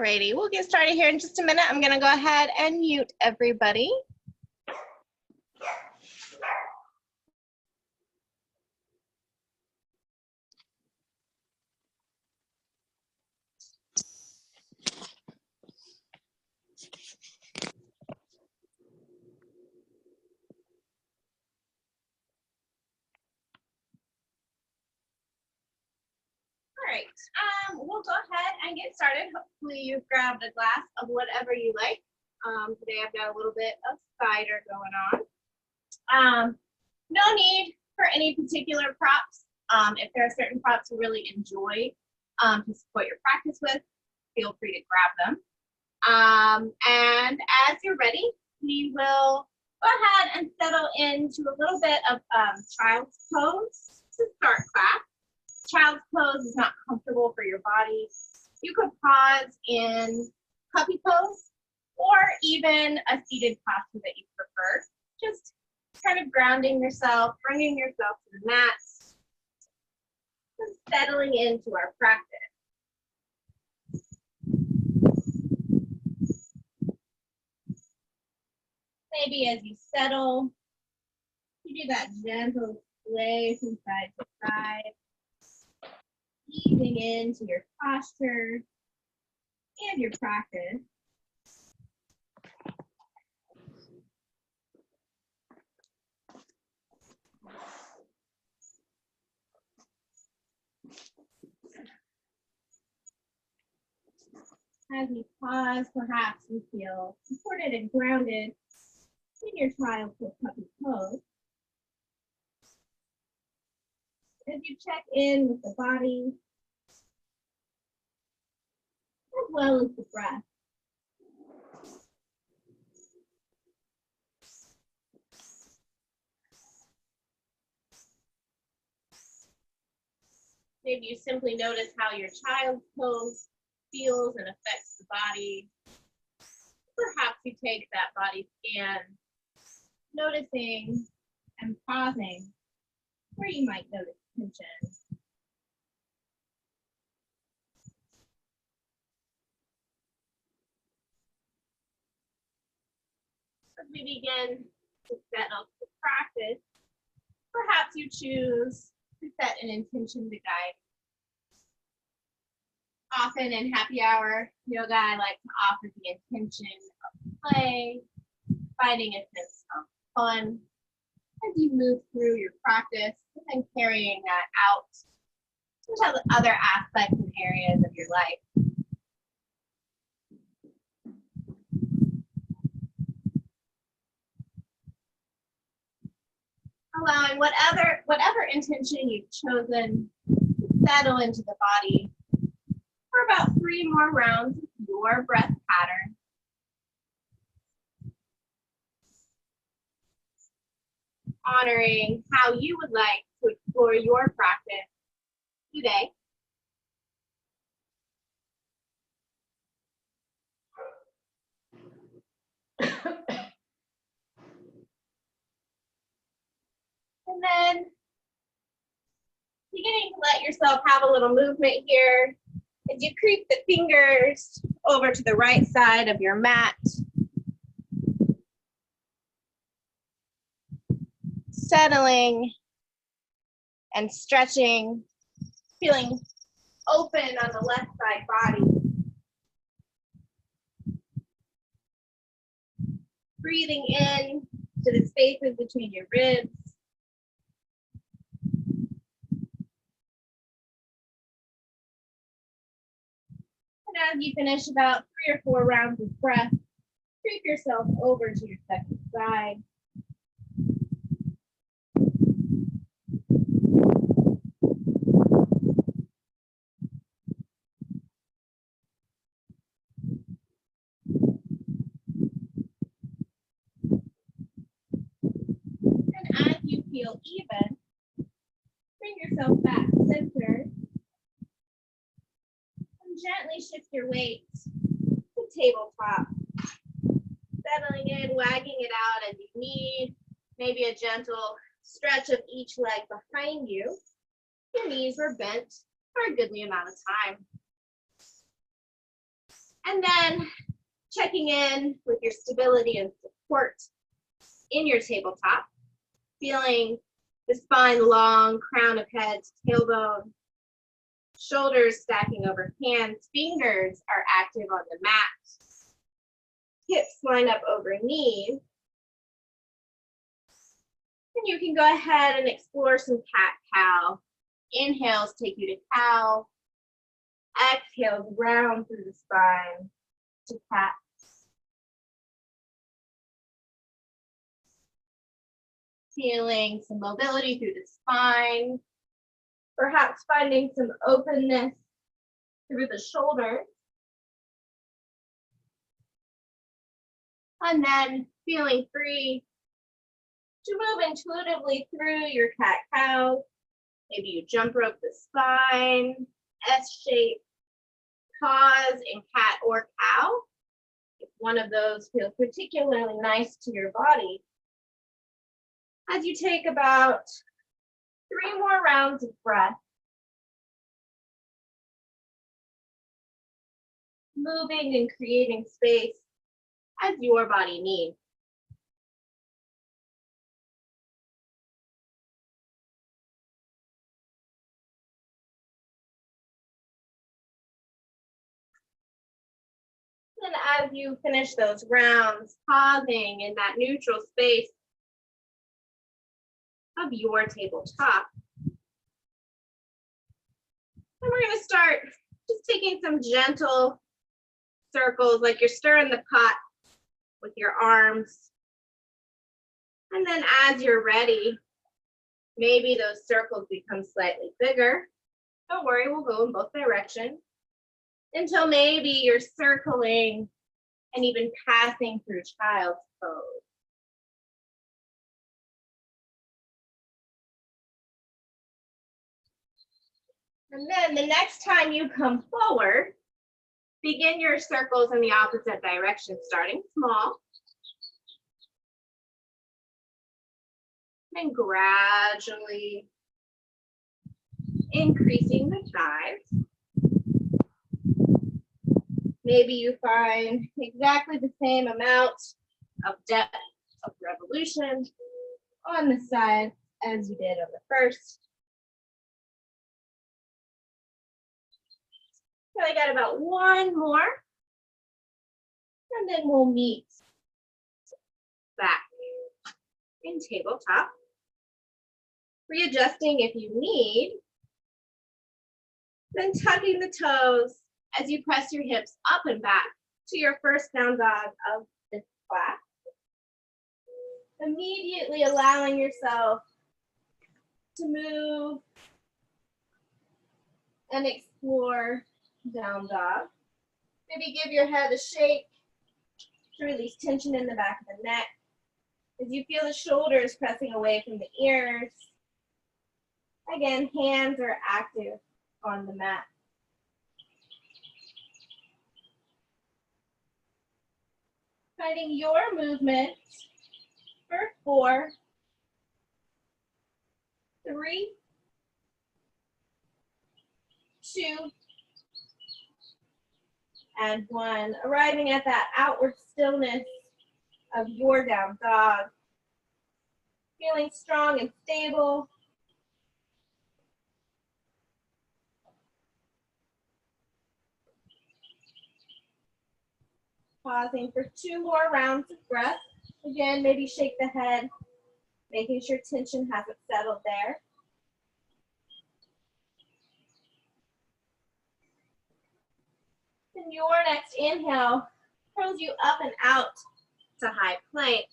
Alrighty, we'll get started here in just a minute. I'm gonna go ahead and mute everybody. All right, we'll go ahead and get started. Hopefully you've grabbed a glass of whatever you like. Today I've got a little bit of cider going on. No need for any particular props. If there are certain props you really enjoy to support your practice with, feel free to grab them. And as you're ready, we will go ahead and settle into a little bit of child's pose to start class. Child's pose is not comfortable for your body. You could pause in puppy pose or even a seated posture that you prefer. Just kind of grounding yourself, bringing yourself to the mat, and settling into our practice. Maybe as you settle, you do that gentle sway from side to side, easing into your posture and your practice. As you pause, perhaps you feel supported and grounded in your child's puppy pose. As you check in with the body, as well as the breath. Maybe you simply notice how your child's pose feels and affects the body. Perhaps you take that body scan, noticing and pausing where you might notice tension. As we begin to settle to practice, perhaps you choose to set an intention to guide. Often in happy hour yoga, I like to offer the intention of play, finding a sense of fun as you move through your practice, and then carrying that out into other aspects and areas of your life. Allowing whatever intention you've chosen to settle into the body for about 3 more rounds of your breath pattern. Honoring how you would like to explore your practice today. And then beginning to let yourself have a little movement here as you creep the fingers over to the right side of your mat. Settling and stretching, feeling open on the left side body. Breathing in to the spaces between your ribs. And as you finish about 3 or 4 rounds of breath, creep yourself over to your second side. And as you feel even, bring yourself back center. Gently shift your weight to tabletop. Settling in, wagging it out as you need. Maybe a gentle stretch of each leg behind you. Your knees were bent for a goodly amount of time. And then checking in with your stability and support in your tabletop, feeling the spine long, crown of head to tailbone, shoulders stacking over hands, fingers are active on the mat, hips line up over knees. And you can go ahead and explore some cat-cow. Inhales take you to cow. Exhales round through the spine to cat. Feeling some mobility through the spine. Perhaps finding some openness through the shoulders. And then feeling free to move intuitively through your cat-cow. Maybe you jump rope the spine, S shape, pause in cat or cow. If one of those feels particularly nice to your body. As you take about 3 more rounds of breath, moving and creating space as your body needs. And as you finish those rounds, pausing in that neutral space of your tabletop. And we're going to start just taking some gentle circles, like you're stirring the pot with your arms. And then as you're ready, maybe those circles become slightly bigger. Don't worry, we'll go in both directions. Until maybe you're circling and even passing through child's pose. And then the next time you come forward, begin your circles in the opposite direction, starting small. And gradually increasing the size. Maybe you find exactly the same amount of depth of revolution on the side as you did on the first. So I got about 1 more, and then we'll meet back in tabletop. Readjusting if you need, then tucking the toes as you press your hips up and back to your first down dog of this class. Immediately allowing yourself to move and explore down dog. Maybe give your head a shake to release tension in the back of the neck. As you feel the shoulders pressing away from the ears. Again, hands are active on the mat. Finding your movement for 4, 3, 2, and 1. Arriving at that outward stillness of your down dog. Feeling strong and stable. Pausing for 2 more rounds of breath. Again, maybe shake the head, making sure tension hasn't settled there. And your next inhale pulls you up and out to high plank.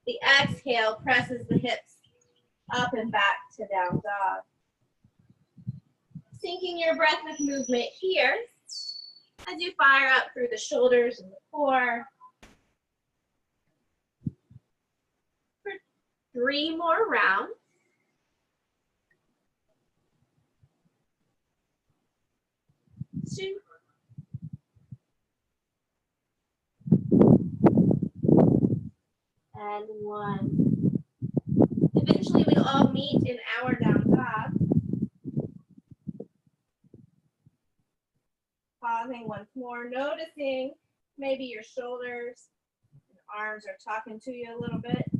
The exhale presses the hips up and back to down dog. Syncing your breath with movement here as you fire up through the shoulders and the core. For 3 more rounds. Two. And 1. Eventually we all meet in our down dog. Pausing once more, noticing maybe your shoulders and arms are talking to you a little bit.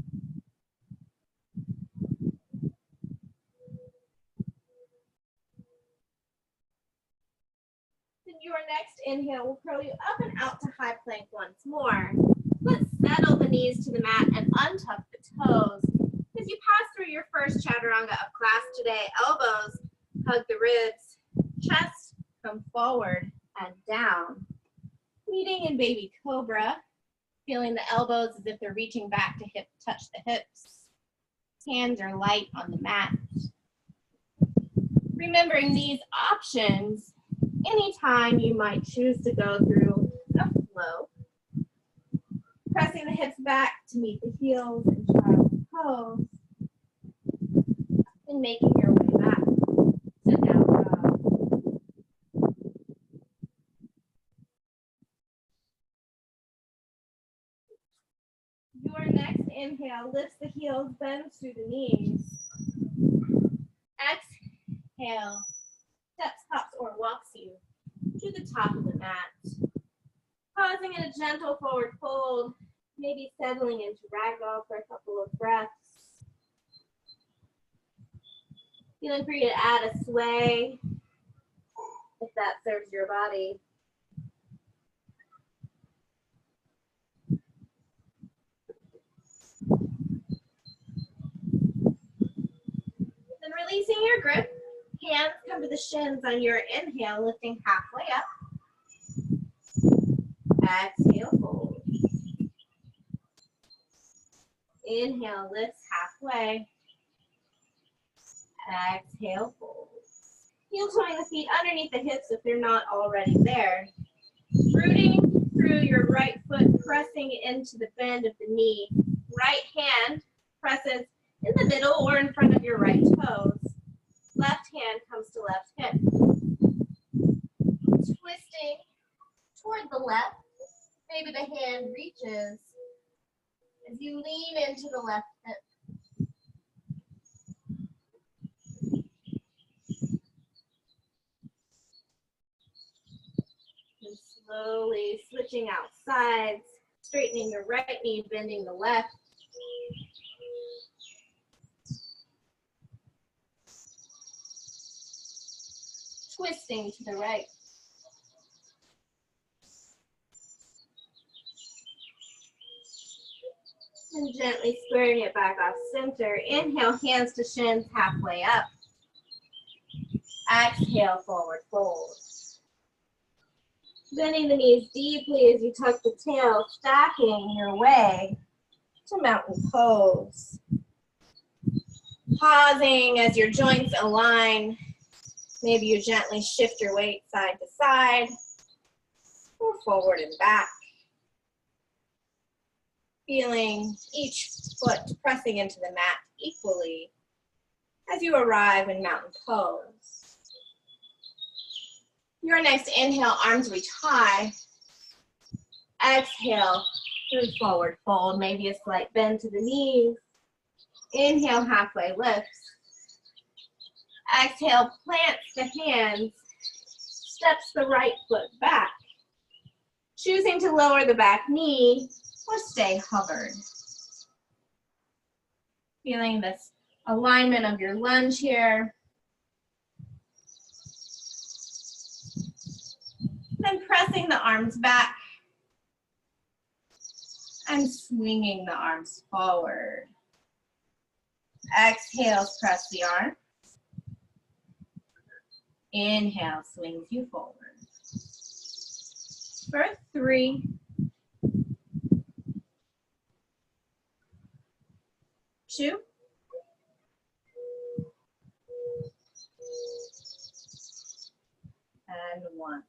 Then your next inhale will curl you up and out to high plank once more. Let's settle the knees to the mat and untuck the toes. As you pass through your first chaturanga of class today, elbows hug the ribs, chest come forward and down. Meeting in baby cobra, feeling the elbows as if they're reaching back to touch the hips. Hands are light on the mat. Remembering these options, anytime you might choose to go through a flow, pressing the hips back to meet the heels in child's pose, and making your way back to down dog. Your next inhale lifts the heels, bends through the knees. Exhale, steps, hops, or walks you to the top of the mat. Pausing in a gentle forward fold, maybe settling into ragdoll for a couple of breaths. Feeling free to add a sway if that serves your body. Then releasing your grip, hands come to the shins on your inhale, lifting halfway up. Exhale, fold. Inhale, lifts halfway. Exhale, fold. Heel toeing the feet underneath the hips if they're not already there. Rooting through your right foot, pressing into the bend of the knee. Right hand presses in the middle or in front of your right toes. Left hand comes to left hip. Twisting toward the left. Maybe the hand reaches as you lean into the left hip. And slowly switching out sides, straightening the right knee, bending the left. Twisting to the right. And gently squaring it back off center. Inhale, hands to shins, halfway up. Exhale, forward fold. Bending the knees deeply as you tuck the tail, stacking your way to mountain pose. Pausing as your joints align. Maybe you gently shift your weight side to side or forward and back. Feeling each foot pressing into the mat equally as you arrive in mountain pose. Your next inhale, arms reach high. Exhale, through forward fold, maybe a slight bend to the knees. Inhale, halfway lifts. Exhale, plants the hands, steps the right foot back. Choosing to lower the back knee or stay hovered. Feeling this alignment of your lunge here. Then pressing the arms back and swinging the arms forward. Exhale, press the arms. Inhale, swings you forward. For 3, 2, and 1.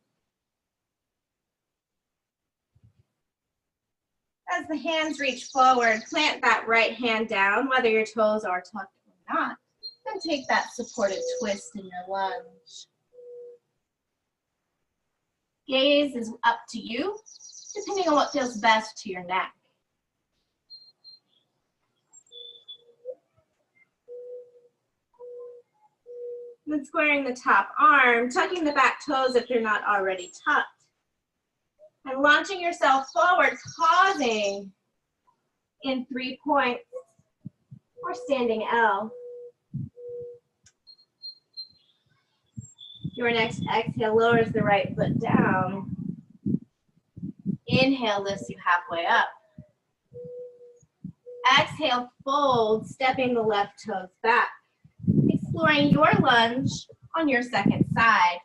As the hands reach forward, plant that right hand down, whether your toes are tucked or not, and take that supported twist in your lunge. Gaze is up to you, depending on what feels best to your neck. Then squaring the top arm, tucking the back toes if they're not already tucked. And launching yourself forward, pausing in 3 points or standing L. Your next exhale lowers the right foot down. Inhale lifts you halfway up. Exhale, fold, stepping the left toes back. Exploring your lunge on your second side.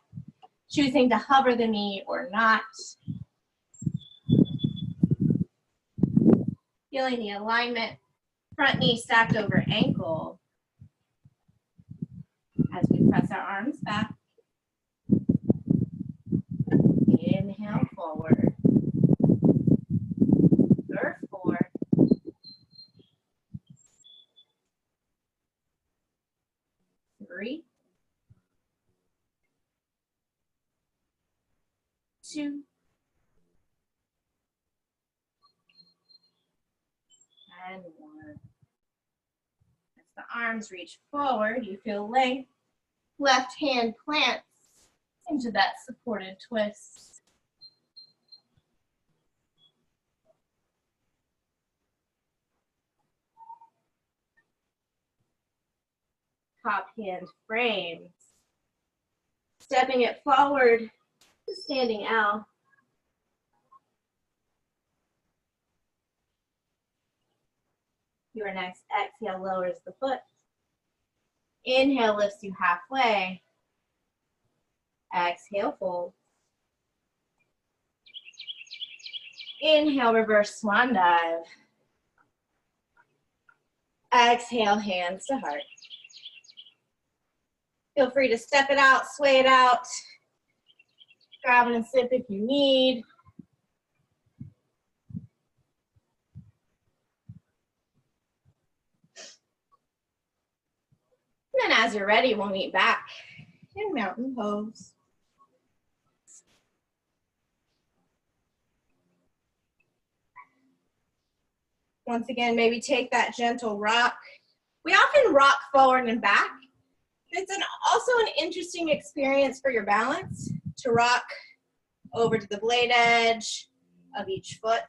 Choosing to hover the knee or not. Feeling the alignment, front knee stacked over ankle. As we press our arms back. Inhale forward. Or 4. 3. 2. And 1. As the arms reach forward, you feel length. Left hand plants into that supported twist. Top hand frames. Stepping it forward to standing L. Your next exhale lowers the foot. Inhale lifts you halfway. Exhale, fold. Inhale, reverse swan dive. Exhale, hands to heart. Feel free to step it out, sway it out. Grab and sip if you need. And then as you're ready, we'll meet back in mountain pose. Once again, maybe take that gentle rock. We often rock forward and back. It's also an interesting experience for your balance to rock over to the blade edge of each foot.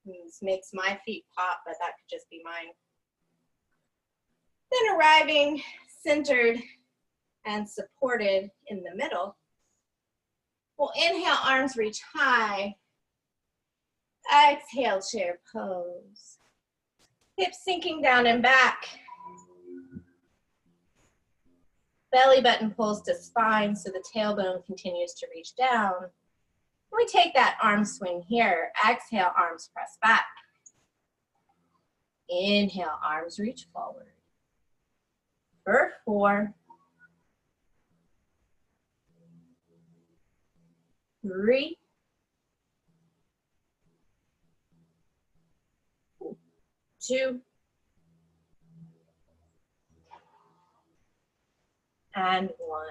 This makes my feet pop, but that could just be mine. Then arriving centered and supported in the middle. We'll inhale, arms reach high. Exhale, chair pose. Hips sinking down and back. Belly button pulls to spine so the tailbone continues to reach down. We take that arm swing here. Exhale, arms press back. Inhale, arms reach forward. For 4. 3. 2. And 1.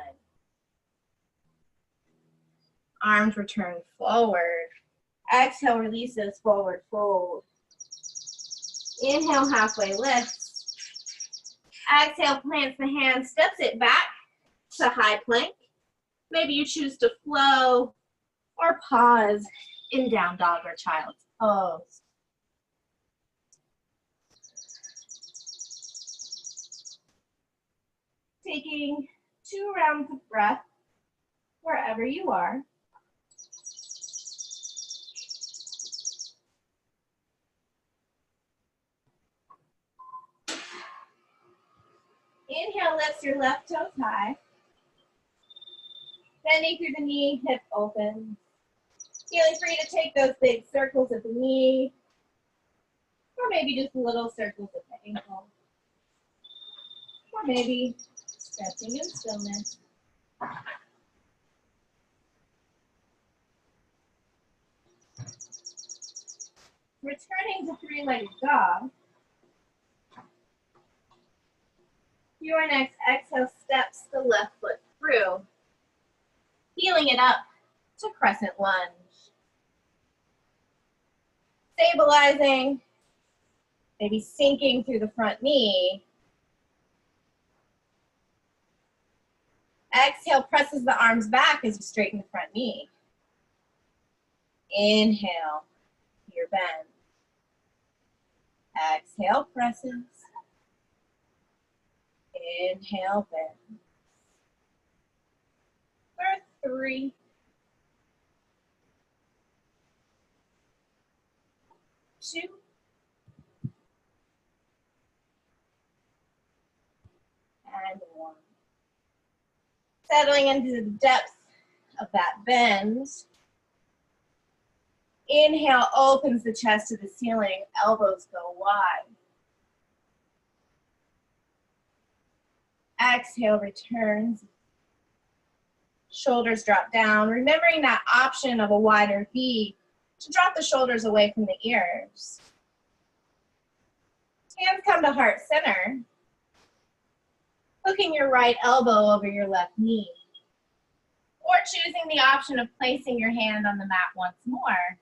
Arms return forward. Exhale, releases, forward fold. Inhale, halfway lift. Exhale, plants the hand, steps it back to high plank. Maybe you choose to flow or pause in down dog or child's pose. Taking 2 rounds of breath wherever you are. Inhale, lifts your left toes high. Bending through the knee, hip open. Feeling free to take those big circles at the knee, or maybe just little circles at the ankle. Or maybe stretching in stillness. Returning to 3-legged dog. Your next exhale steps the left foot through, heeling it up to crescent lunge. Stabilizing, maybe sinking through the front knee, Exhale, presses the arms back as you straighten the front knee. Inhale, your bend. Exhale, presses. Inhale, bend. For 3, 2, and 1. Settling into the depth of that bend. Inhale opens the chest to the ceiling, elbows go wide. Exhale returns. Shoulders drop down, remembering that option of a wider V to drop the shoulders away from the ears. Hands come to heart center. Hooking your right elbow over your left knee. Or choosing the option of placing your hand on the mat once more.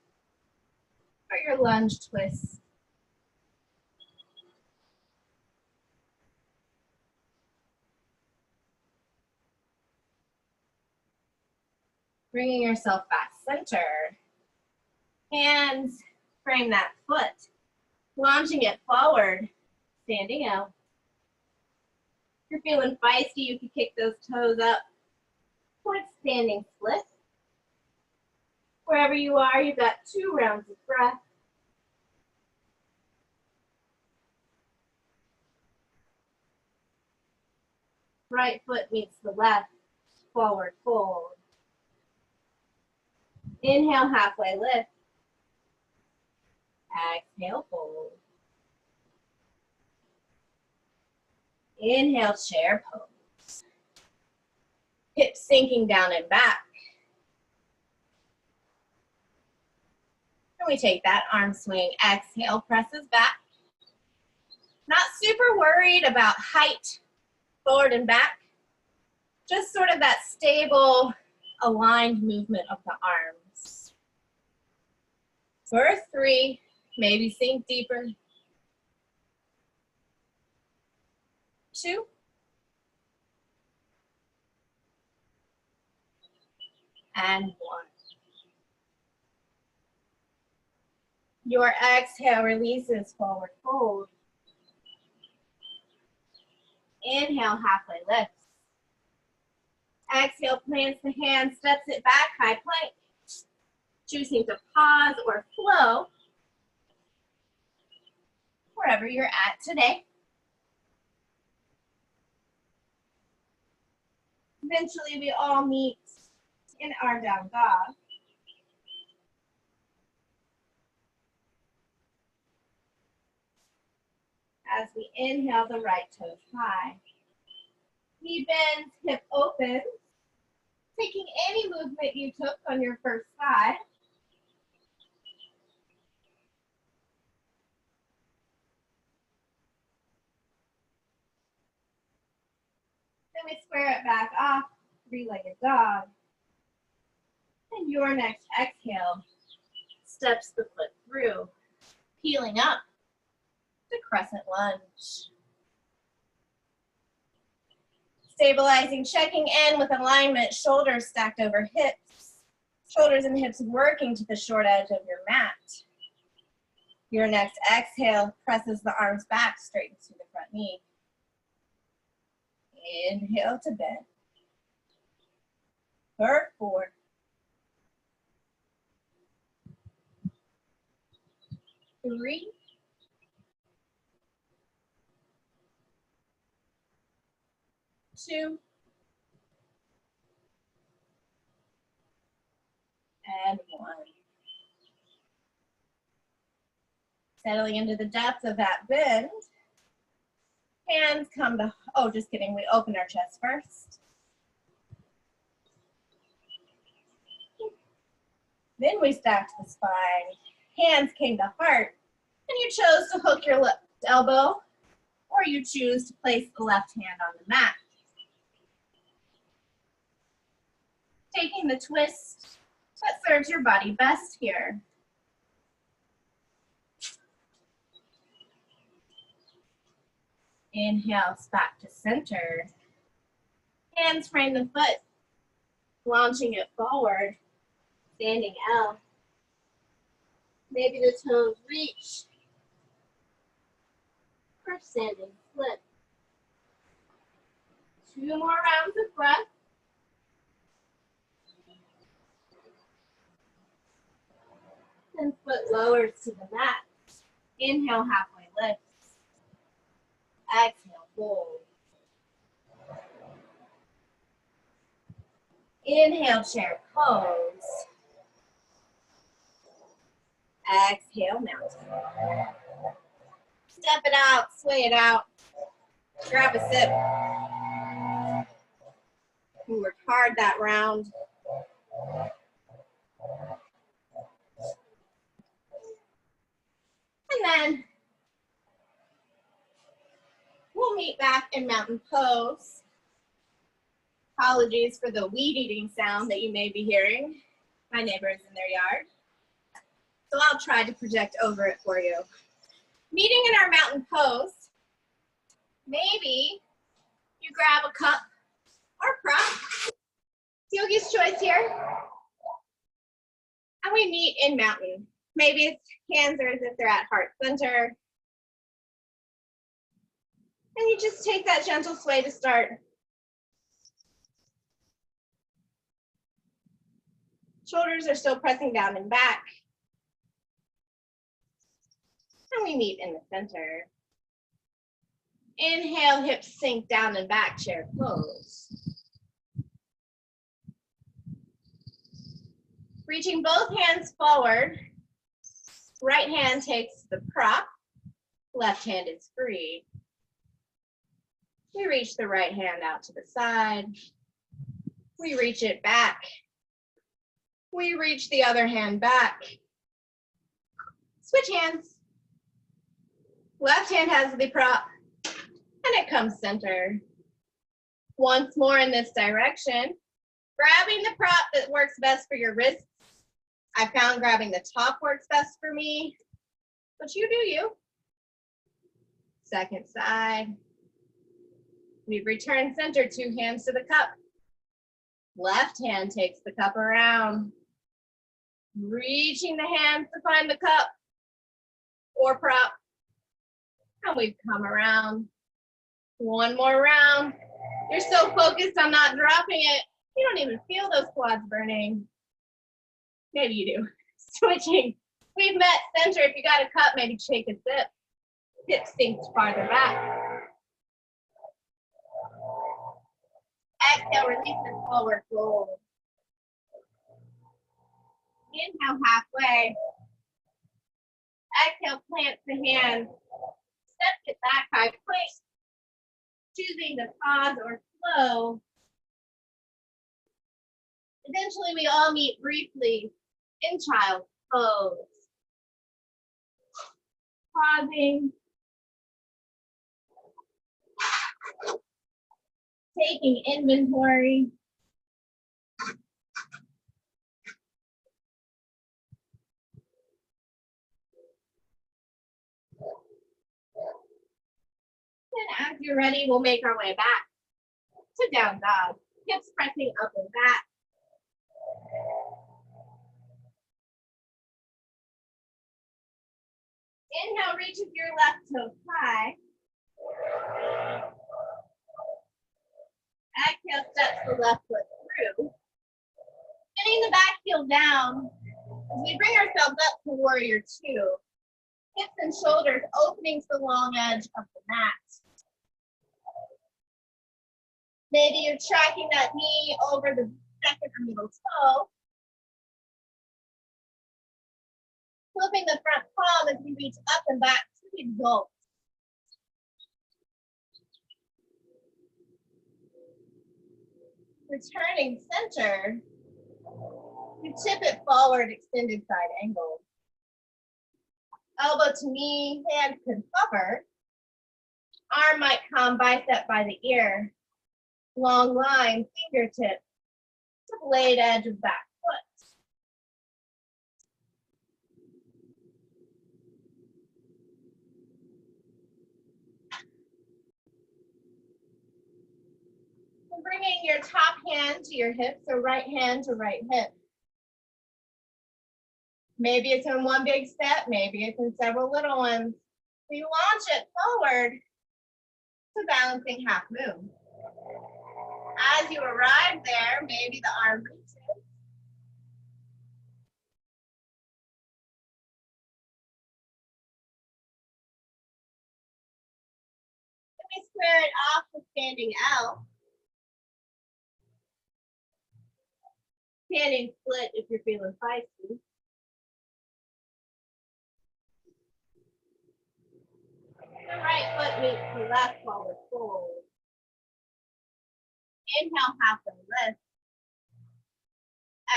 For your lunge twist. Bringing yourself back center. Hands frame that foot. Launching it forward, standing out. If you're feeling feisty, you can kick those toes up towards standing split. Wherever you are, you've got 2 rounds of breath. Right foot meets the left, forward fold. Inhale, halfway lift. Exhale, fold. Inhale, chair pose. Hips sinking down and back. And we take that arm swing. Exhale, presses back. Not super worried about height, forward and back. Just sort of that stable, aligned movement of the arms. For 3, maybe sink deeper. 2. And 1. Your exhale releases forward fold. Inhale, halfway lifts. Exhale, plants the hand, steps it back, high plank. Choosing to pause or flow wherever you're at today. Eventually, we all meet in our down dog. As we inhale, the right toes high. Knee bends, hip opens. Taking any movement you took on your first side. Then we square it back off, 3-legged dog. And your next exhale steps the foot through, peeling up to crescent lunge. Stabilizing, checking in with alignment, shoulders stacked over hips. Shoulders and hips working to the short edge of your mat. Your next exhale presses the arms back, straightens through the front knee. Inhale to bend. For 4. 3. 2. And 1. Settling into the depth of that bend. Hands come to, oh, just kidding, we open our chest first. Then we stacked the spine. Hands came to heart. And you chose to hook your left elbow, or you choose to place the left hand on the mat. Taking the twist that serves your body best here. Inhales back to center. Hands frame the foot, launching it forward, standing L. Maybe the toes reach for standing flip. 2 more rounds of breath. And foot lowers to the mat. Inhale, halfway lift. Exhale, fold. Inhale, chair pose. Exhale, mountain. Step it out, sway it out. Grab a sip. We worked hard that round. And then we'll meet back in mountain pose. Apologies for the weed eating sound that you may be hearing. My neighbor is in their yard. So I'll try to project over it for you. Meeting in our mountain pose, maybe you grab a cup or prop. Yogi's choice here. And we meet in mountain. Maybe it's hands or as if they're at heart center. And you just take that gentle sway to start. Shoulders are still pressing down and back. And we meet in the center. Inhale, hips sink down and back, chair pose. Reaching both hands forward. Right hand takes the prop. Left hand is free. We reach the right hand out to the side. We reach it back. We reach the other hand back. Switch hands. Left hand has the prop, and it comes center. Once more in this direction, grabbing the prop that works best for your wrists. I found grabbing the top works best for me, but you do you. Second side. We return center, 2 hands to the cup. Left hand takes the cup around. Reaching the hands to find the cup or prop. And we've come around. 1 more round. You're so focused on not dropping it, you don't even feel those quads burning. Maybe you do. Switching. We've met center. If you got a cup, maybe take a sip. Hips sink farther back. Exhale, release it forward, fold. Inhale, halfway. Exhale, plant the hands. Step it back, high plank. Choosing to pause or flow. Eventually, we all meet briefly in child's pose. Pausing. Taking inventory. And as you're ready, we'll make our way back to down dog. Hips pressing up and back. Inhale, reaches your left toe high. Exhale, steps the left foot through. Getting the back heel down as we bring ourselves up to warrior 2. Hips and shoulders opening to the long edge of the mat. Maybe you're tracking that knee over the second or middle toe. Flipping the front palm as we reach up and back to exalt. Returning center, you tip it forward, extended side angle. Elbow to knee, hand could hover. Arm might come bicep by the ear. Long line, fingertip to blade edge of back foot. Bringing your top hand to your hip, so right hand to right hip. Maybe it's in one big step, maybe it's in several little ones. So you launch it forward to balancing half moon. As you arrive there, maybe the arm reaches. Then we square it off with standing L. Standing split if you're feeling feisty. The right foot meets the left while we're forward. Inhale, halfway lift.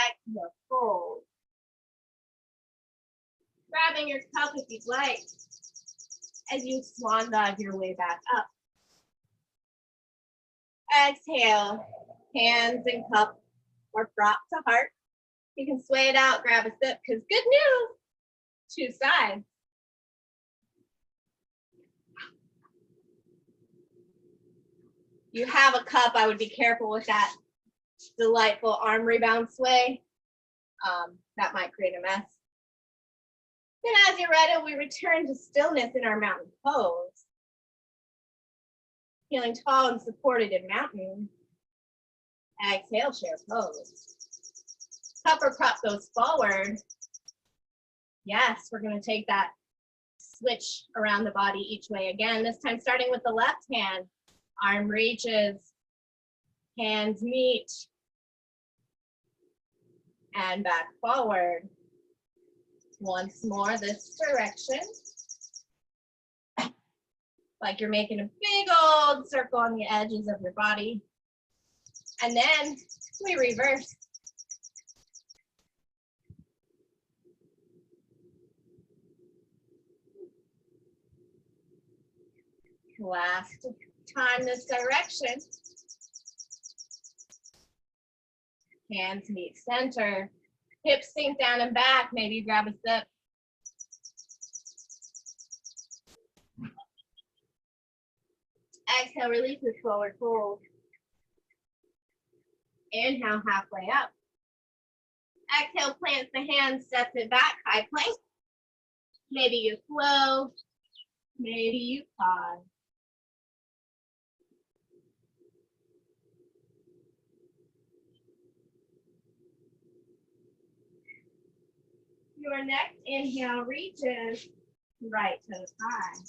Exhale, fold. Grabbing your cup if you'd like as you swan dive your way back up. Exhale, hands and cup or prop to heart. You can sway it out, grab a sip, because good news, 2 sides. You have a cup, I would be careful with that delightful arm rebound sway. That might create a mess. Then as you're ready, we return to stillness in our mountain pose. Feeling tall and supported in mountain. Exhale, chair pose. Cup or prop goes forward. Yes, we're gonna take that switch around the body each way again, this time starting with the left hand. Arm reaches, hands meet, and back forward. Once more, this direction. Like you're making a big old circle on the edges of your body. And then we reverse. Last time this direction. Hands meet center. Hips sink down and back. Maybe you grab a sip. Exhale, releases forward fold. Inhale, halfway up. Exhale, plants the hands, steps it back, high plank. Maybe you flow. Maybe you pause. Your next inhale reaches right toes high.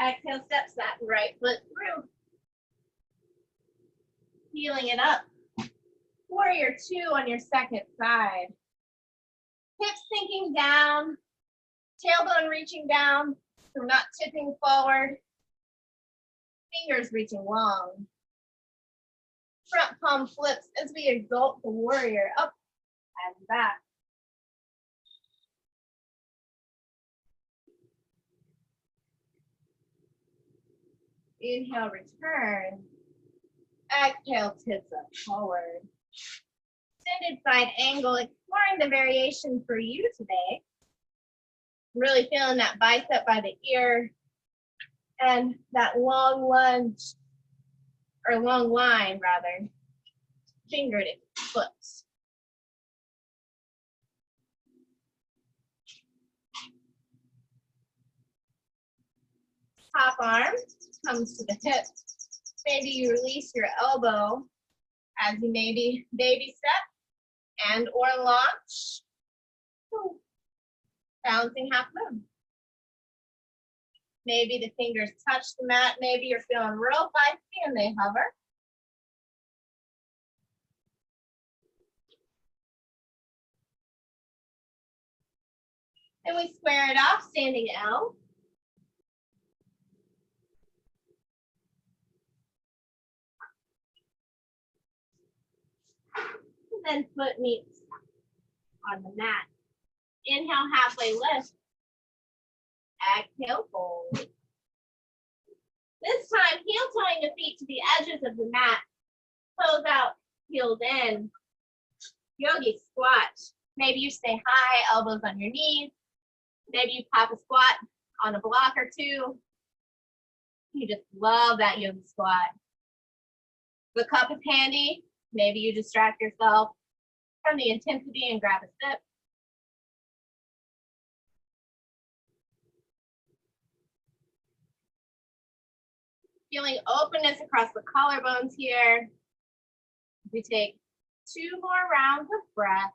Exhale, steps that right foot through. Healing it up. Warrior 2 on your second side. Hips sinking down, tailbone reaching down, so not tipping forward. Fingers reaching long. Front palm flips as we exalt the warrior up and back. Inhale, return. Exhale, tips up forward. Extended side angle, exploring the variation for you today. Really feeling that bicep by the ear and that long lunge, or long line rather, fingered foot. Top arm comes to the hip. Maybe you release your elbow as you maybe baby step and or launch. Balancing half moon. Maybe the fingers touch the mat. Maybe you're feeling real feisty and they hover. And we square it off, standing L. And then foot meets on the mat. Inhale, halfway lift. Exhale, fold. This time, heel toeing the feet to the edges of the mat. Toes out, heels in. Yogi squat. Maybe you stay high, elbows on your knees. Maybe you pop a squat on a block or two. You just love that yoga squat. The cup is handy. Maybe you distract yourself from the intensity and grab a sip. Feeling openness across the collarbones here. We take 2 more rounds of breath.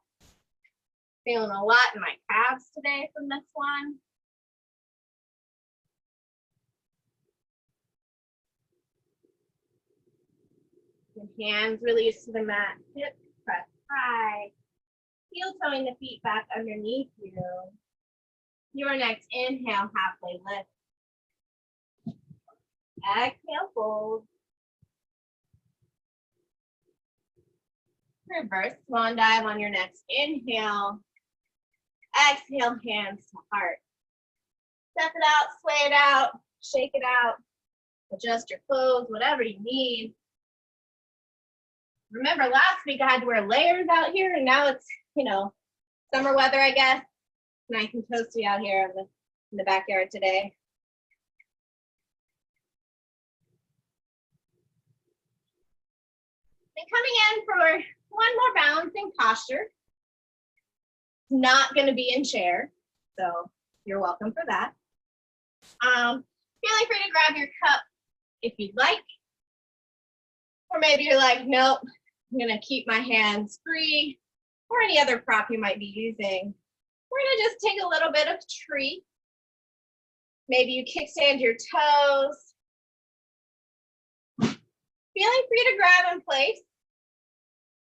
Feeling a lot in my calves today from this one. The hands release to the mat, hips press high. Heel toeing the feet back underneath you. Your next inhale, halfway lift. Exhale, fold. Reverse swan dive on your next inhale. Exhale, hands to heart. Step it out, sway it out, shake it out. Adjust your clothes, whatever you need. Remember last week I had to wear layers out here, and now it's, summer weather, I guess. Nice and toasty out here in the backyard today. And coming in for one more balancing posture. Not going to be in chair, so you're welcome for that. Feeling free to grab your cup if you'd like. Or maybe you're like, nope, I'm going to keep my hands free, or any other prop you might be using. We're going to just take a little bit of tree. Maybe you kickstand your toes. Feeling free to grab in place,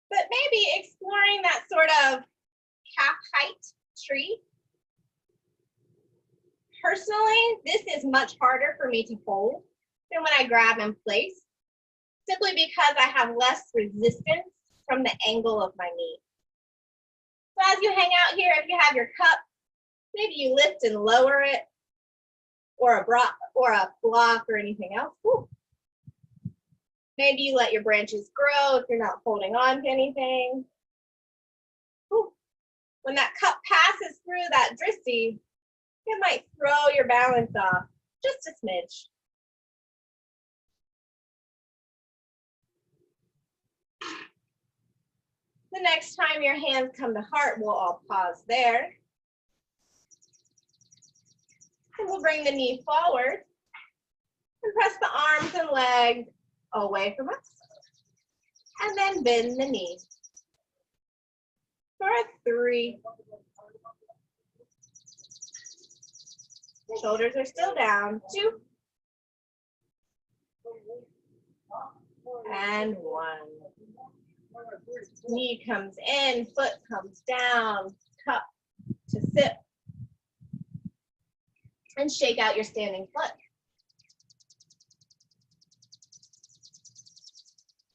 but maybe exploring that sort of calf height tree. Personally, this is much harder for me to hold than when I grab in place, simply because I have less resistance from the angle of my knee. So as you hang out here, if you have your cup, maybe you lift and lower it, or a block or anything else. Ooh. Maybe you let your branches grow if you're not holding on to anything. Ooh. When that cup passes through that drissy, it might throw your balance off just a smidge. The next time your hands come to heart, we'll all pause there. And we'll bring the knee forward and press the arms and legs away from us. And then bend the knee. For a 3. Shoulders are still down. 2. And 1. Knee comes in, foot comes down, cup to sip. And shake out your standing foot.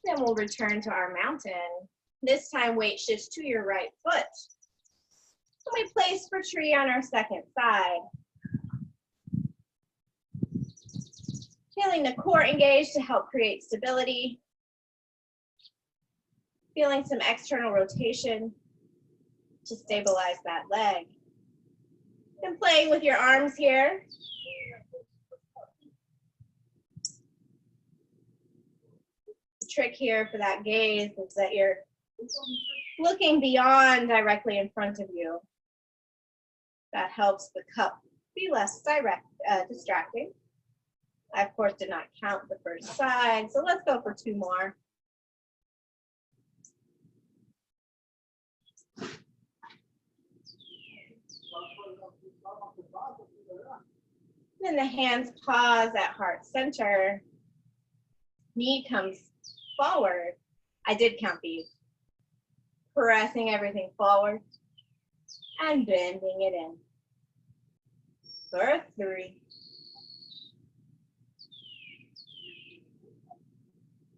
Then we'll return to our mountain. This time weight shifts to your right foot. And we place for tree on our second side. Feeling the core engaged to help create stability. Feeling some external rotation to stabilize that leg. And playing with your arms here. The trick here for that gaze is that you're looking beyond directly in front of you. That helps the cup be less distracting. I, of course, did not count the first side, so let's go for 2 more. Then the hands pause at heart center. Knee comes forward. I did count these. Pressing everything forward and bending it in. For 3.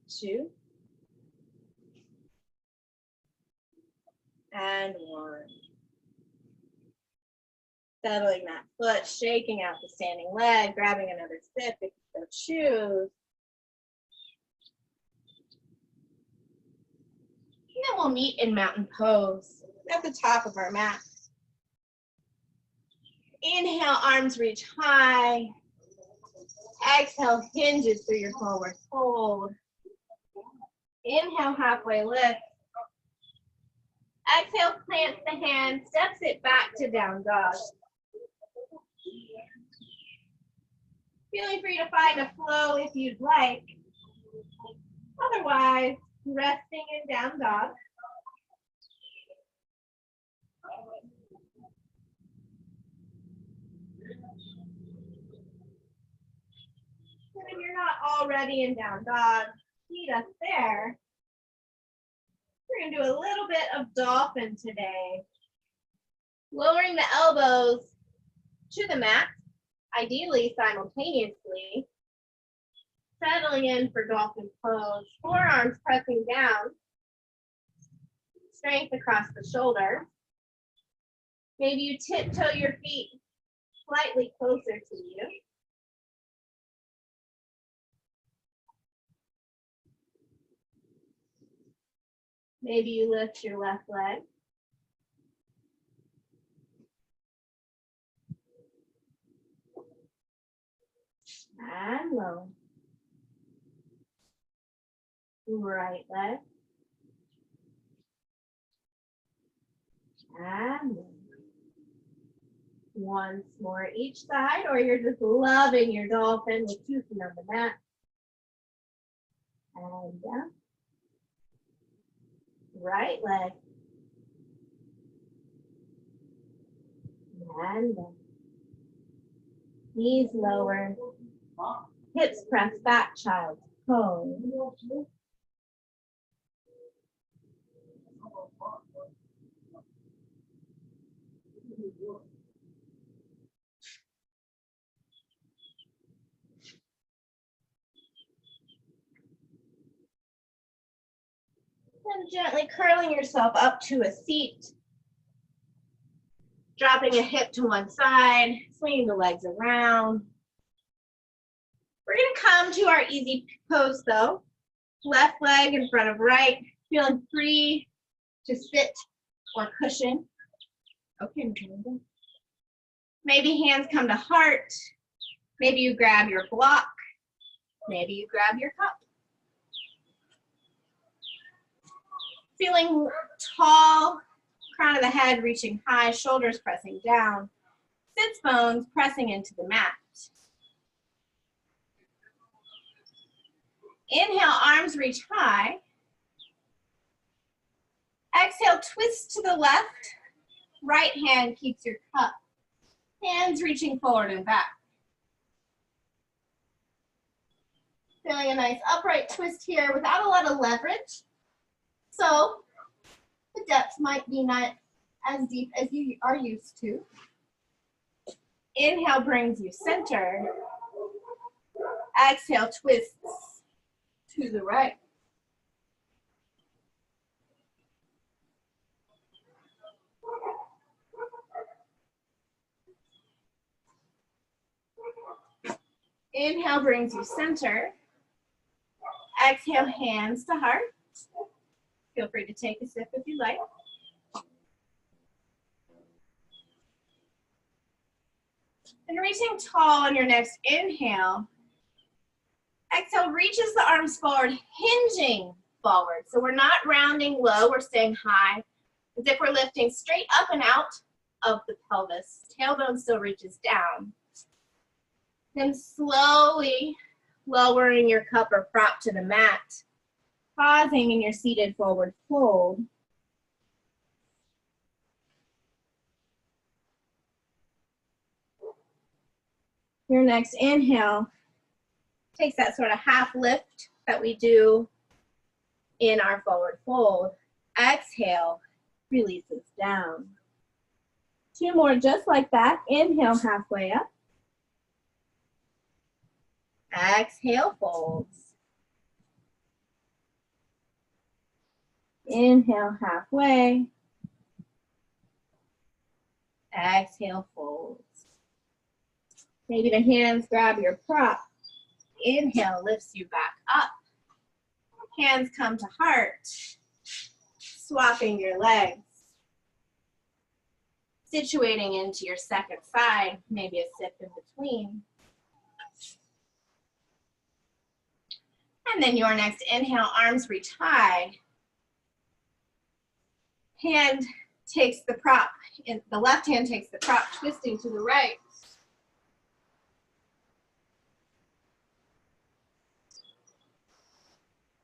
2. And 1. Settling that foot, shaking out the standing leg, grabbing another sip if you so choose. And then we'll meet in mountain pose at the top of our mat. Inhale, arms reach high. Exhale, hinges through your forward fold. Inhale, halfway lift. Exhale, plants the hand, steps it back to down dog. Feeling free to find a flow if you'd like. Otherwise, resting in down dog. And if you're not already in down dog, meet us there. We're going to do a little bit of dolphin today. Lowering the elbows to the mat, ideally simultaneously. Settling in for dolphin pose. Forearms pressing down. Strength across the shoulder. Maybe you tiptoe your feet slightly closer to you. Maybe you lift your left leg. And low. Right leg. And low. Once more each side, or you're just loving your dolphin with 2 feet on the mat. And down. Right leg. And down. Knees lower. Hips press back, child's pose. And gently curling yourself up to a seat. Dropping a hip to one side, swinging the legs around. We're going to come to our easy pose though. Left leg in front of right, feeling free to sit or cushion. Okay, maybe hands come to heart. Maybe you grab your block. Maybe you grab your cup. Feeling tall, crown of the head reaching high, shoulders pressing down, sits bones pressing into the mat. Inhale, arms reach high. Exhale, twist to the left. Right hand keeps your cup. Hands reaching forward and back. Feeling a nice upright twist here without a lot of leverage. So the depth might be not as deep as you are used to. Inhale brings you center. Exhale twists to the right. Inhale brings you center. Exhale, hands to heart. Feel free to take a sip if you like. And reaching tall on your next inhale. Exhale, reaches the arms forward, hinging forward. So we're not rounding low, we're staying high. As if we're lifting straight up and out of the pelvis. Tailbone still reaches down. Then slowly lowering your cup or prop to the mat. Pausing in your seated forward fold. Your next inhale takes that sort of half lift that we do in our forward fold. Exhale, releases down. 2 more just like that. Inhale, halfway up. Exhale, folds. Inhale, halfway. Exhale, folds. Maybe the hands grab your prop. Inhale lifts you back up. Hands come to heart. Swapping your legs. Situating into your second side. Maybe a sip in between. And then your next inhale, arms reach high. Hand takes the prop, the left hand takes the prop, twisting to the right.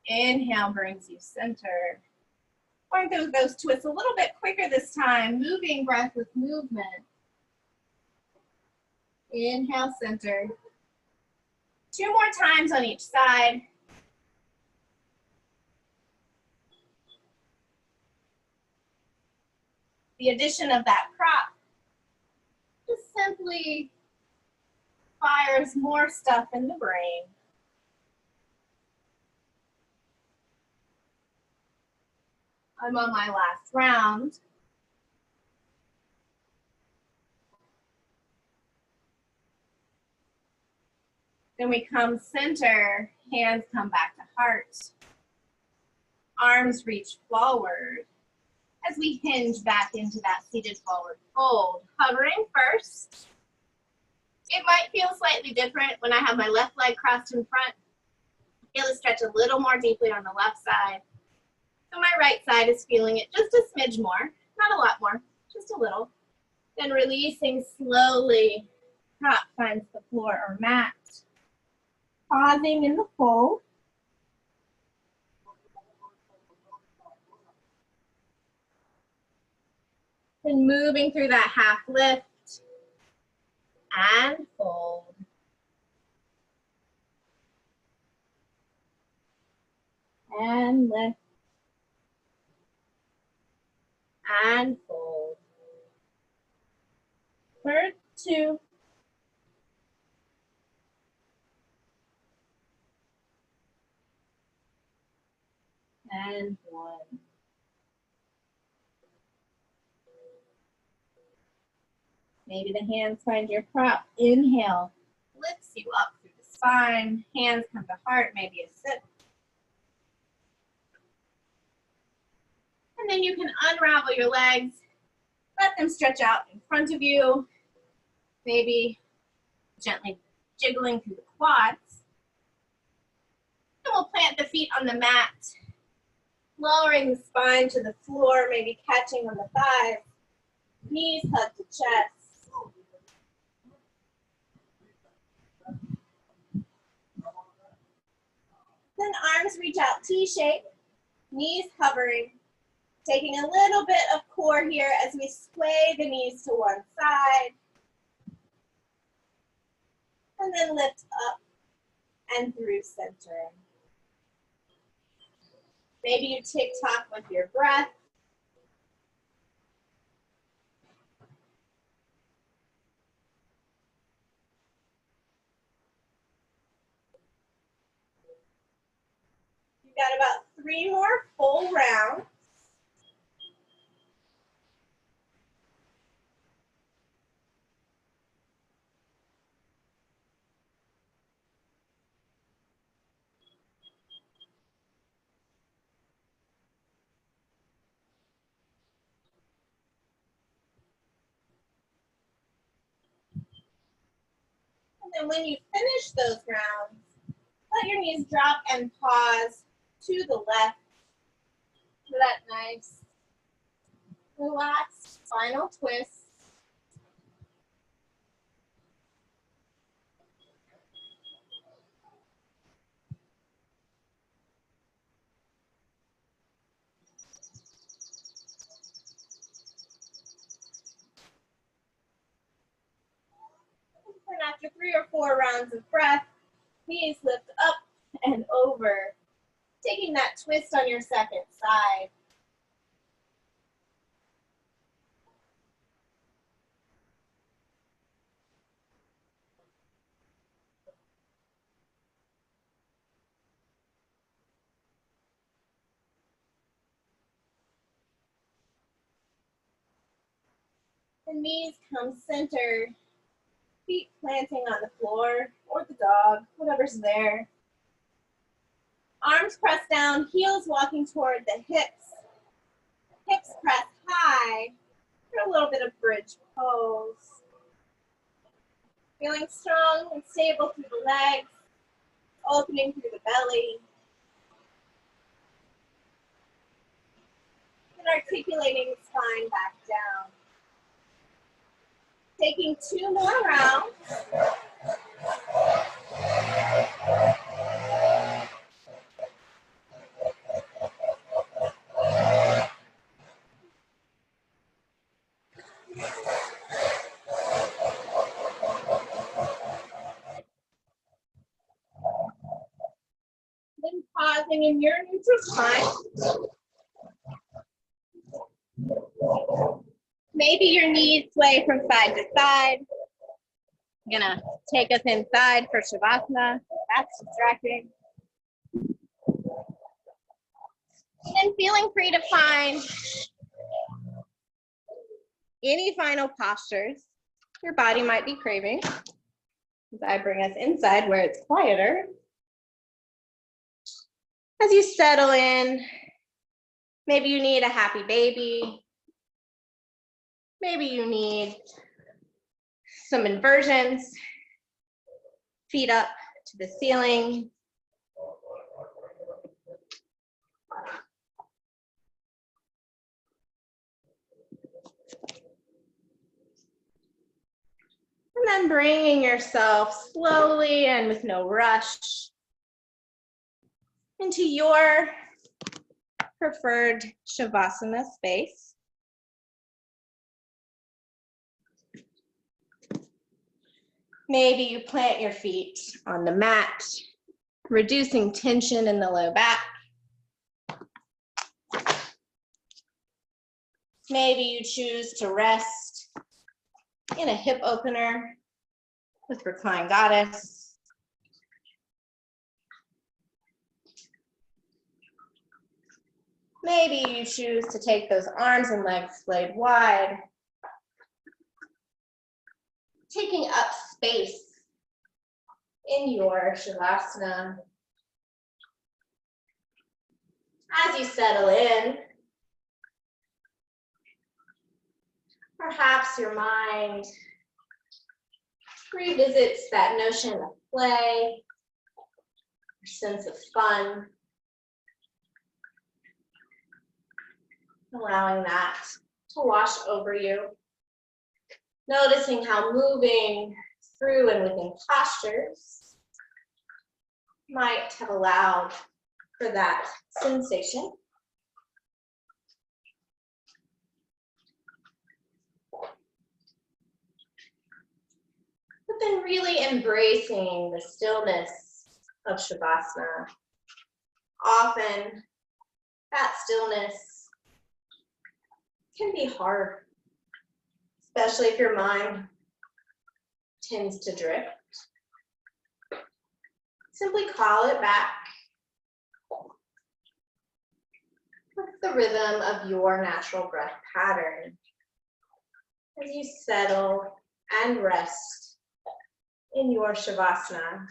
Inhale brings you center. Or do those twists a little bit quicker this time, moving breath with movement. Inhale, center. 2 more times on each side. The addition of that prop just simply fires more stuff in the brain. I'm on my last round. Then we come center, hands come back to heart. Arms reach forward as we hinge back into that seated forward fold. Hovering first. It might feel slightly different when I have my left leg crossed in front. Feel it stretch a little more deeply on the left side. So my right side is feeling it just a smidge more, not a lot more, just a little. Then releasing slowly, prop finds the floor or mat. Pausing in the fold. Then moving through that half lift and fold. And lift. And fold. For 2. And 1. Maybe the hands find your prop. Inhale, lifts you up through the spine. Hands come to heart, maybe a sit. And then you can unravel your legs. Let them stretch out in front of you. Maybe gently jiggling through the quads. And we'll plant the feet on the mat. Lowering the spine to the floor, maybe catching on the thighs. Knees hug the chest. Then arms reach out T-shape, knees hovering. Taking a little bit of core here as we sway the knees to one side. And then lift up and through center. Maybe you tick-tock with your breath. You've got about 3 more full rounds. And then when you finish those rounds, let your knees drop and pause to the left for that nice, relaxed final twist. And after 3 or 4 rounds of breath, knees lift up and over, taking that twist on your second side. The knees come center, feet planting on the floor or the dog, whatever's there. Arms press down, heels walking toward the hips. Hips press high for a little bit of bridge pose. Feeling strong and stable through the legs, opening through the belly. articulating the spine back down. Taking 2 more rounds. Then pausing in your neutral spine. Maybe your knees sway from side to side. I'm gonna take us inside for Shavasana. That's distracting. And then feeling free to find any final postures your body might be craving. As I bring us inside where it's quieter. As you settle in, maybe you need a happy baby. Maybe you need some inversions, feet up to the ceiling. And then bringing yourself slowly and with no rush into your preferred Shavasana space. Maybe you plant your feet on the mat, reducing tension in the low back. Maybe you choose to rest in a hip opener with reclined goddess. Maybe you choose to take those arms and legs splayed wide, taking up space in your Shavasana. As you settle in, perhaps your mind revisits that notion of play, your sense of fun, allowing that to wash over you. Noticing how moving through and within postures might have allowed for that sensation. But then really embracing the stillness of Shavasana. Often that stillness can be hard, especially if your mind tends to drift. Simply call it back with the rhythm of your natural breath pattern as you settle and rest in your Shavasana.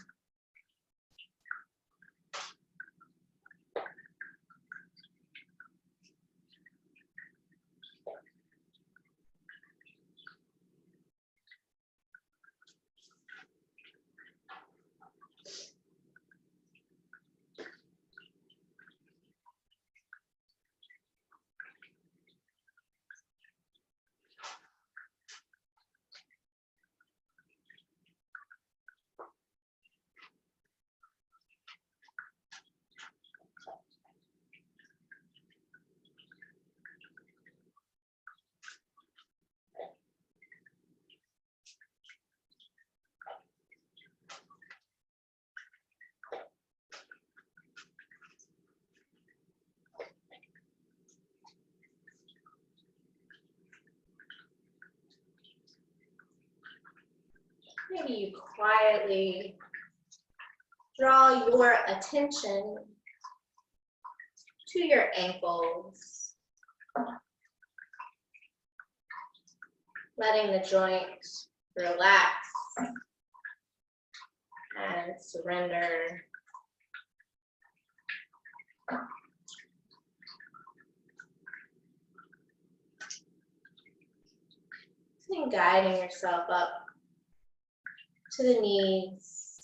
Maybe you quietly draw your attention to your ankles, letting the joint relax and surrender. And guiding yourself up to the knees,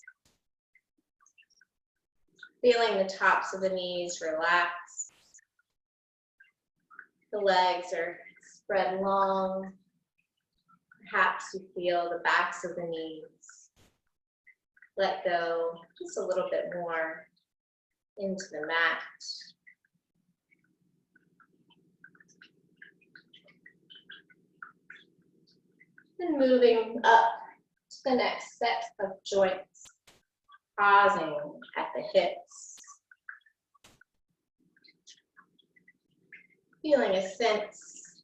feeling the tops of the knees relax, The legs are spread long. Perhaps you feel the backs of the knees. Let go just a little bit more into the mat. And moving up to the next set of joints, pausing at the hips. Feeling a sense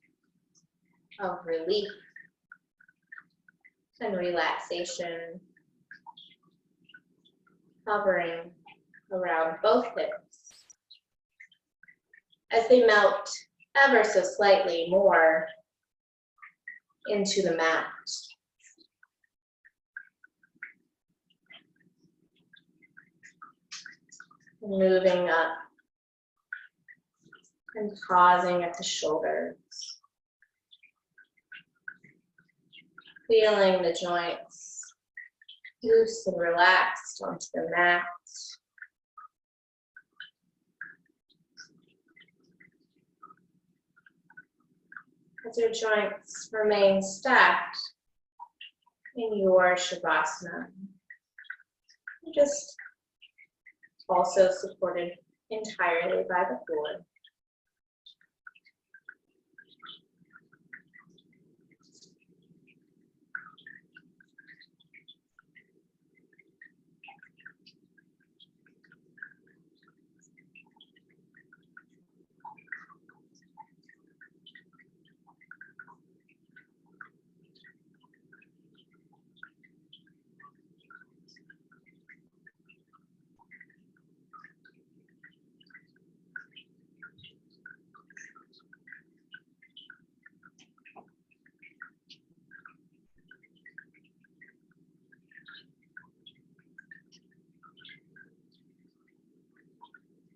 of relief and relaxation, hovering around both hips as they melt ever so slightly more into the mat. Moving up and pausing at the shoulders. Feeling the joints loose and relaxed onto the mat. As your joints remain stacked in your Shavasana, just also supported entirely by the floor.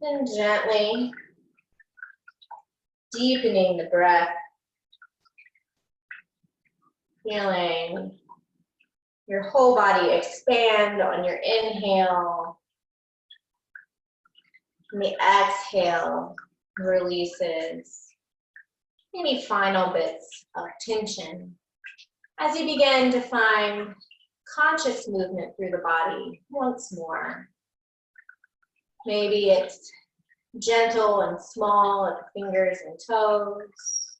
And gently deepening the breath, feeling your whole body expand on your inhale, and the exhale releases any final bits of tension as you begin to find conscious movement through the body once more. Maybe it's gentle and small at the fingers and toes.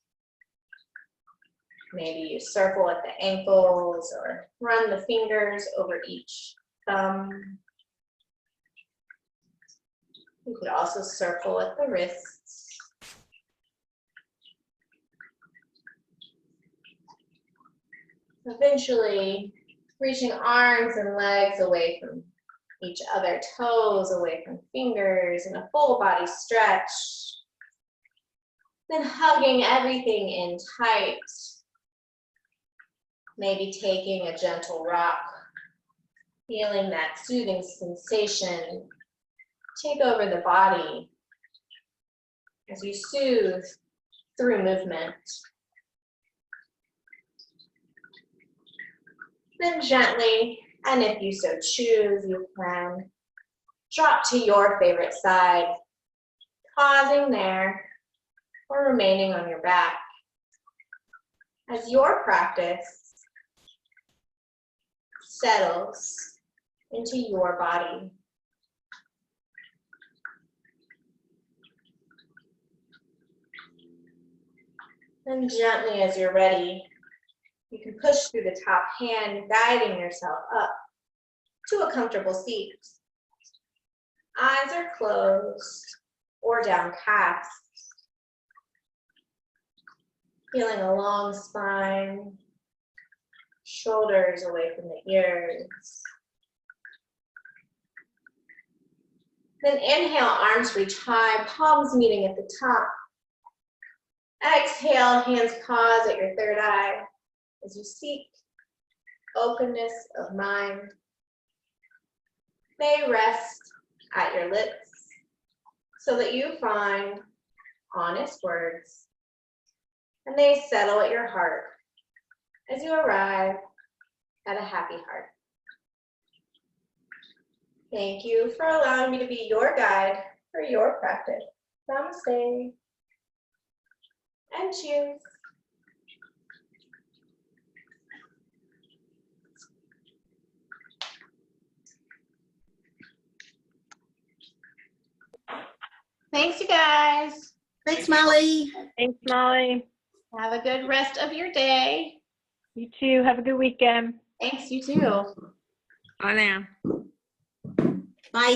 Maybe you circle at the ankles or run the fingers over each thumb. You could also circle at the wrists. Eventually, reaching arms and legs away from each other, toes away from fingers, and a full body stretch. Then hugging everything in tight. Maybe taking a gentle rock, feeling that soothing sensation take over the body as you soothe through movement. Then gently, and if you so choose, you can drop to your favorite side, pausing there or remaining on your back as your practice settles into your body. And gently, as you're ready, you can push through the top hand, guiding yourself up to a comfortable seat. Eyes are closed or downcast. Feeling a long spine, shoulders away from the ears. Then inhale, arms reach high, palms meeting at the top. Exhale, hands pause at your third eye as you seek openness of mind. They rest at your lips so that you find honest words, and they settle at your heart as you arrive at a happy heart. Thank you for allowing me to be your guide for your practice. Namaste. And cheers. Thanks, you guys. Thanks, Molly. Thanks, Molly. Have a good rest of your day. You too. Have a good weekend. Thanks, you too. Bye now. Bye.